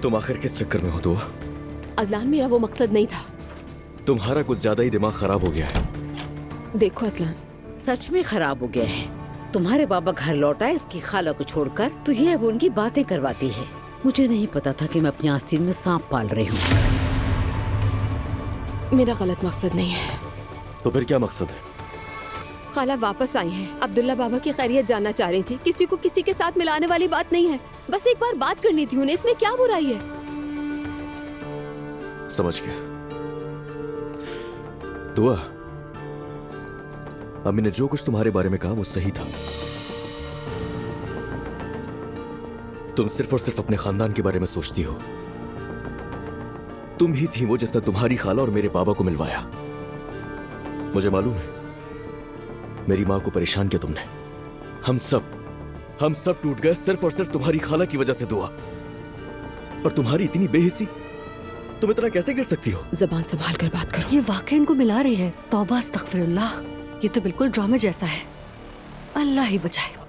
तुम आखिर किस चक्कर में हो दुआ? अजलान, मेरा वो मकसद नहीं था। तुम्हारा कुछ ज्यादा ही दिमाग खराब हो गया है। देखो अजलान, सच में खराब हो गया है। तुम्हारे बाबा घर लौटा है इसकी खाला को छोड़कर, तो ये अब उनकी बातें करवाती है। मुझे नहीं पता था कि मैं अपनी आस्तीन में सांप पाल रही हूँ। मेरा गलत मकसद नहीं है। तो फिर क्या मकसद है? खाला वापस आई हैं। अब्दुल्ला बाबा की खैरियत जानना चाह रही थी। किसी को किसी के साथ मिलाने वाली बात नहीं है। बस एक बार बात करनी थी उन्हें। इसमें क्या बुराई है? समझ गया। दुआ, अम्मी ने जो कुछ तुम्हारे बारे में कहा वो सही था। तुम सिर्फ और सिर्फ अपने खानदान के बारे में सोचती हो। तुम ही थी वो जिसने तुम्हारी खाला और मेरे बाबा को मिलवाया। मुझे मालूम है, मेरी मां को परेशान किया तुमने। हम सब टूट गए सिर्फ और सिर्फ तुम्हारी खाला की वजह से दुआ। और तुम्हारी इतनी बेहिसी, तुम इतना कैसे गिर सकती हो? जबान संभाल कर बात करो। ये वाकई इनको मिला रही है। तौबा अस्तगफिरुल्लाह, ये तो बिल्कुल ड्रामे जैसा है। अल्लाह ही बचाए।